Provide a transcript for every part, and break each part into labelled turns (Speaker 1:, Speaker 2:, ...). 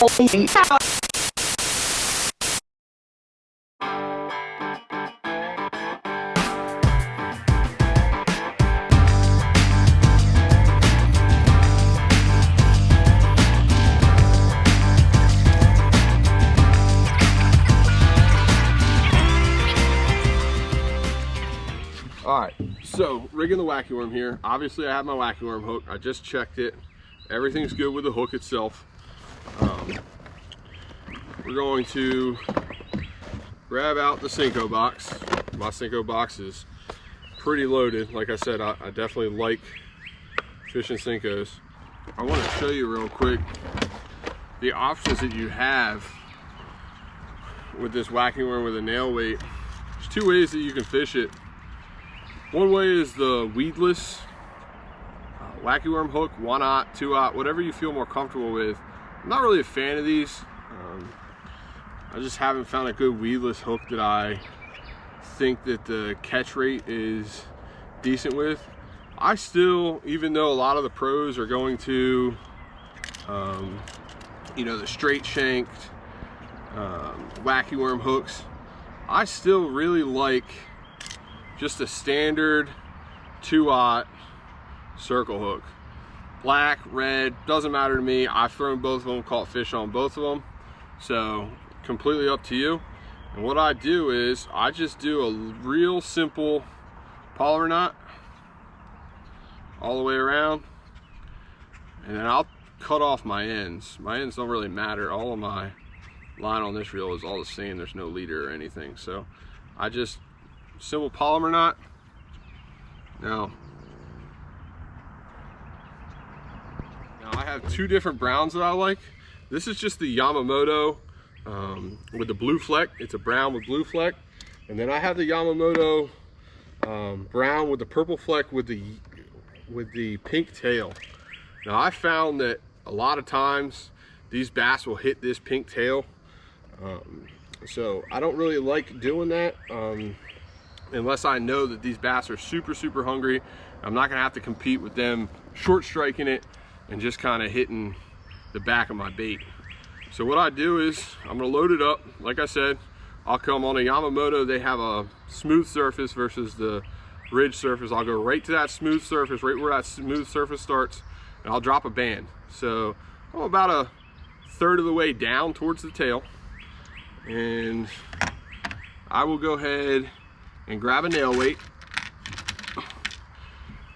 Speaker 1: Alright, so rigging the wacky worm here. Obviously I have my wacky worm hook. I just checked it. Everything's good with the hook itself. We're going to grab out the Senko box. My Senko box is pretty loaded. Like I said, I definitely like fishing Senkos. I want to show you real quick the options that you have with this wacky worm with a nail weight. There's two ways that you can fish it. One way is the weedless wacky worm hook, 1/0, 2/0, whatever you feel more comfortable with. I'm not really a fan of these. I just haven't found a good weedless hook that I think that the catch rate is decent with. I still, even though a lot of the pros are going to, you know, the straight shanked wacky worm hooks, I still really like just a standard 2/0 circle hook. Black, red, doesn't matter to me. I've thrown both of them, caught fish on both of them. So completely up to you. And what I do is I just do a real simple Polymer knot all the way around. And then I'll cut off my ends. My ends don't really matter. All of my line on this reel is all the same. There's no leader or anything. So I just simple Polymer knot. Now I have two different browns that I like. This is just the Yamamoto with the blue fleck. It's a brown with blue fleck. And then I have the Yamamoto brown with the purple fleck with the pink tail. Now I found that a lot of times these bass will hit this pink tail. So I don't really like doing that unless I know that these bass are super hungry. I'm not gonna have to compete with them short striking it and just kind of hitting the back of my bait. So what I do is I'm gonna load it up. Like I said, I'll come on a Yamamoto. They have a smooth surface versus the ridge surface. I'll go right to that smooth surface, right where that smooth surface starts, and I'll drop a band. So I'm about a third of the way down towards the tail, and I will go ahead and grab a nail weight.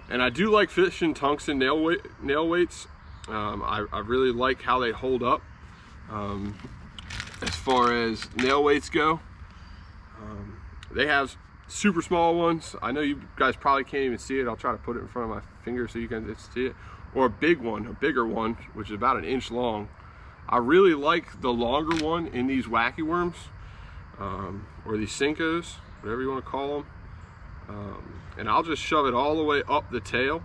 Speaker 1: And I do like fishing tungsten nail weights. I really like how they hold up as far as nail weights go. They have super small ones. I know you guys probably can't even see it. I'll try to put it in front of my finger so you can see it. Or a big one, a bigger one, which is about 1 inch long. I really like the longer one in these wacky worms, or these Senkos, whatever you want to call them. And I'll just shove it all the way up the tail.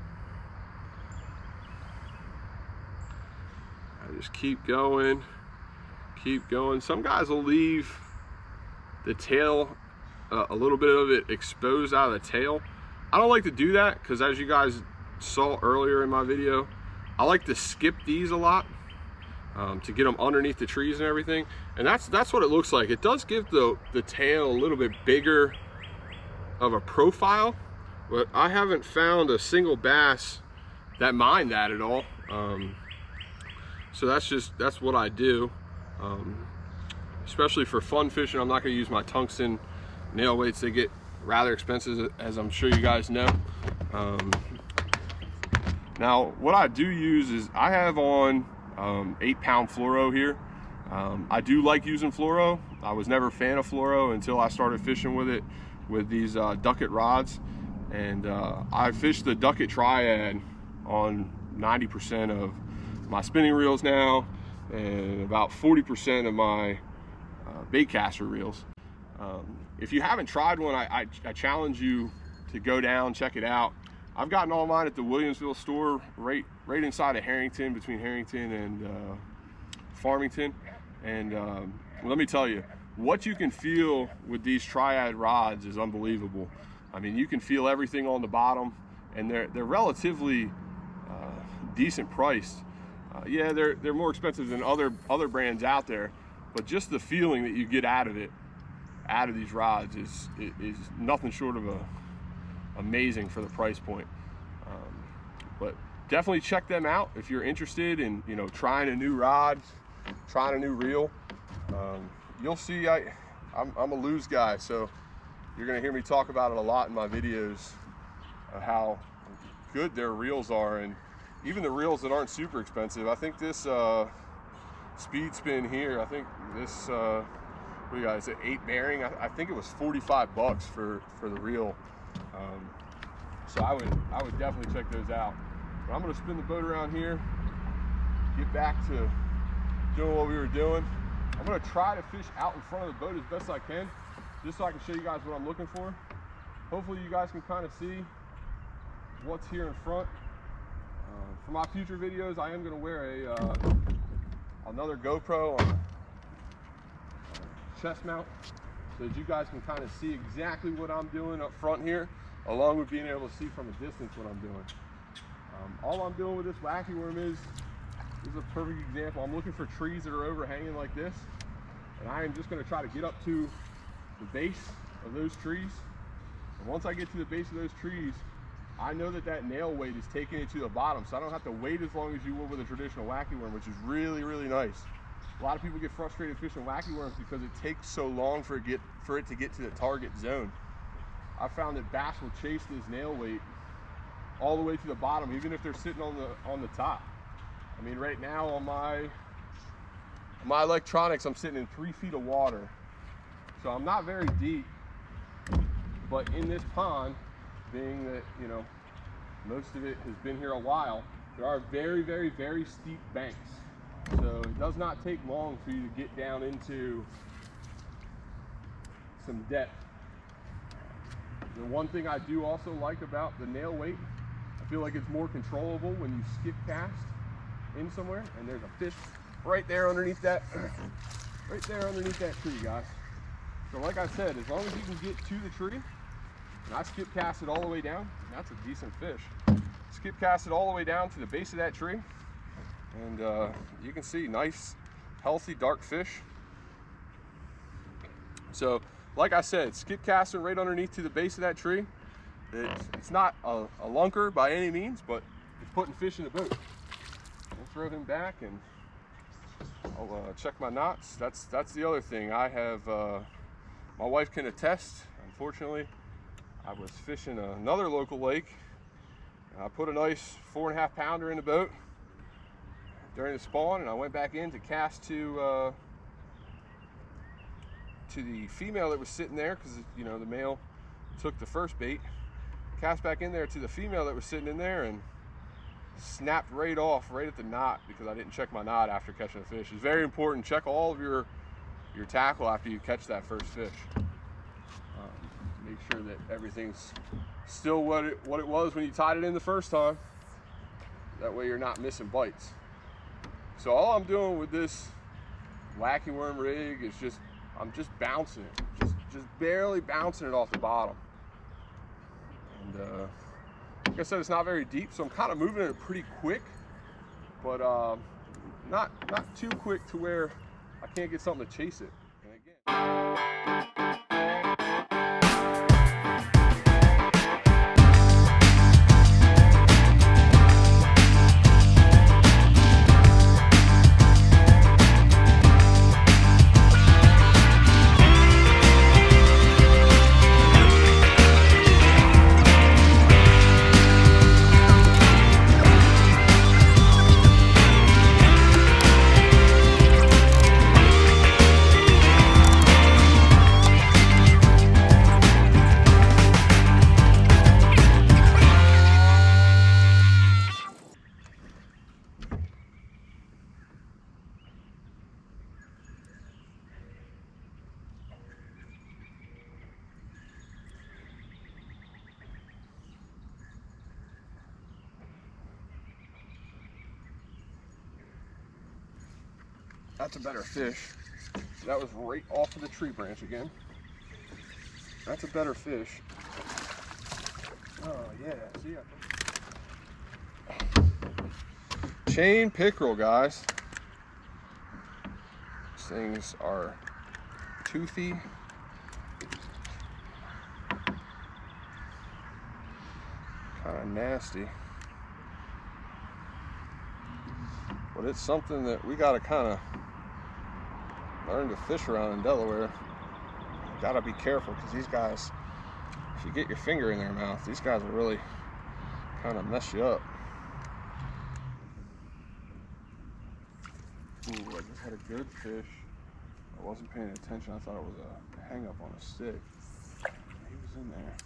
Speaker 1: I just keep going. Some guys will leave the tail, a little bit of it exposed out of the tail. I don't like to do that because, as you guys saw earlier in my video, I like to skip these a lot to get them underneath the trees and everything. And that's what it looks like. It does give the tail a little bit bigger of a profile, but I haven't found a single bass that mind that at all. So that's what I do. Especially for fun fishing, I'm not going to use my tungsten nail weights. They get rather expensive, as I'm sure you guys know. Now what I do use is I have on 8-pound fluoro here. I do like using fluoro. I was never a fan of fluoro until I started fishing with it with these ducket rods, and I fished the ducket triad on 90% of my spinning reels now, and about 40% of my bait caster reels. If you haven't tried one, I challenge you to go down, check it out. I've gotten all mine at the Williamsville store, right inside of Harrington, between Harrington and Farmington. And let me tell you, what you can feel with these triad rods is unbelievable. I mean, you can feel everything on the bottom, and they're relatively decent priced. Yeah, they're more expensive than other brands out there, but just the feeling that you get out of these rods is nothing short of amazing for the price point. But definitely check them out if you're interested in, you know, trying a new rod, trying a new reel. You'll see I'm a lose guy, so you're gonna hear me talk about it a lot in my videos, how good their reels are, and even the reels that aren't super expensive. I think this speed spin here, I think this what do you got, it's an 8 bearing. I think it was 45 bucks for the reel. So I would definitely check those out. But I'm gonna spin the boat around here, get back to doing what we were doing. I'm gonna try to fish out in front of the boat as best I can, just so I can show you guys what I'm looking for. Hopefully you guys can kind of see what's here in front. For my future videos, I am gonna wear another GoPro on chest mount, so that you guys can kind of see exactly what I'm doing up front here, along with being able to see from a distance what I'm doing. All I'm doing with this wacky worm is a perfect example. I'm looking for trees that are overhanging like this, and I am just going to try to get up to the base of those trees. And once I get to the base of those trees, I know that nail weight is taking it to the bottom, so I don't have to wait as long as you would with a traditional wacky worm, which is really, really nice. A lot of people get frustrated fishing wacky worms because it takes so long for it to get to the target zone. I found that bass will chase this nail weight all the way to the bottom, even if they're sitting on the top. I mean, right now on my electronics, I'm sitting in 3 feet of water, so I'm not very deep. But in this pond, being that, you know, most of it has been here a while, there are very, very, very steep banks. So it does not take long for you to get down into some depth. The one thing I do also like about the nail weight, I feel like it's more controllable when you skip cast in somewhere, and there's a fish right there underneath that tree, guys. So like I said, as long as you can get to the tree, and I skip cast it all the way down, that's a decent fish. Skip cast it all the way down to the base of that tree, and you can see nice, healthy, dark fish. So like I said, skip casting right underneath to the base of that tree. It's not a lunker by any means, but it's putting fish in the boat. We'll throw him back, and I'll check my knots. That's the other thing. I have, my wife can attest, unfortunately, I was fishing another local lake. I put a nice 4.5 pounder in the boat during the spawn, and I went back in to cast to the female that was sitting there, because, you know, the male took the first bait. Cast back in there to the female that was sitting in there, and snapped right off right at the knot because I didn't check my knot after catching a fish. It's very important. Check all of your tackle after you catch that first fish. Make sure that everything's still what it was when you tied it in the first time. That way you're not missing bites. So all I'm doing with this wacky worm rig is I'm just bouncing it, just barely bouncing it off the bottom. And like I said, it's not very deep, so I'm kind of moving it pretty quick, but not too quick to where I can't get something to chase it. And again, that's a better fish. That was right off of the tree branch again. That's a better fish. Oh yeah, see, chain pickerel, guys. These things are toothy. Kind of nasty. But it's something that we got to kind of learn to fish around in Delaware. You got to be careful because these guys, if you get your finger in their mouth, these guys will really kind of mess you up. Ooh, I just had a good fish. I wasn't paying attention. I thought it was a hang up on a stick. He was in there.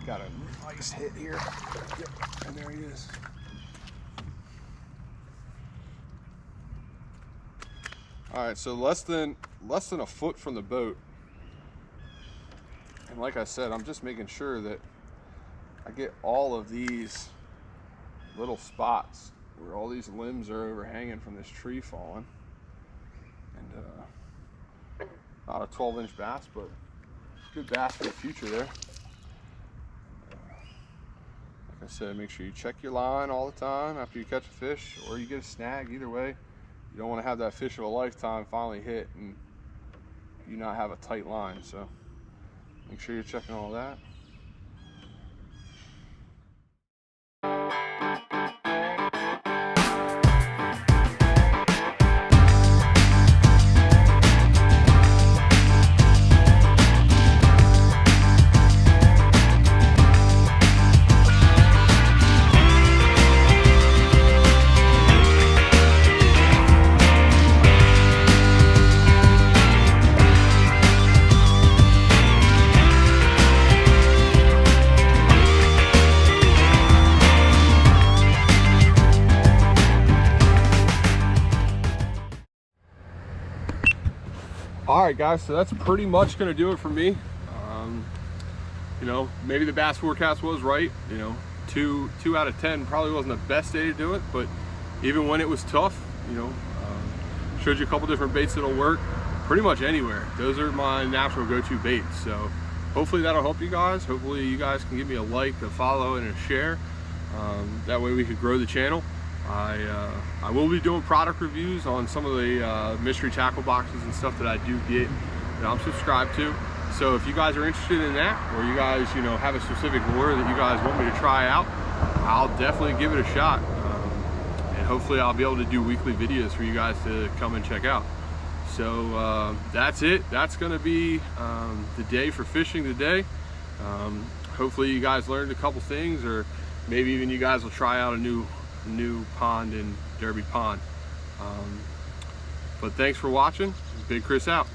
Speaker 1: Got a nice hit here. Yep, and there he is. All right, so less than a foot from the boat. And like I said, I'm just making sure that I get all of these little spots where all these limbs are overhanging from this tree falling. And not a 12-inch bass, but good bass for the future there. Like I said, make sure you check your line all the time after you catch a fish or you get a snag. Either way, you don't want to have that fish of a lifetime finally hit and you not have a tight line. So make sure you're checking all that. All right, guys, so that's pretty much going to do it for me. You know, maybe the bass forecast was right. You know, 2 out of 10 probably wasn't the best day to do it, but even when it was tough, you know, showed you a couple different baits that'll work pretty much anywhere. Those are my natural go-to baits. So hopefully that'll help you guys. Hopefully you guys can give me a like, a follow, and a share. That way we could grow the channel. I will be doing product reviews on some of the mystery tackle boxes and stuff that I do get that I'm subscribed to. So if you guys are interested in that, or you guys, you know, have a specific lure that you guys want me to try out, I'll definitely give it a shot. And hopefully I'll be able to do weekly videos for you guys to come and check out. So that's it. That's going to be the day for fishing today. Hopefully you guys learned a couple things, or maybe even you guys will try out a new pond in Derby Pond. But thanks for watching. Big Chris out.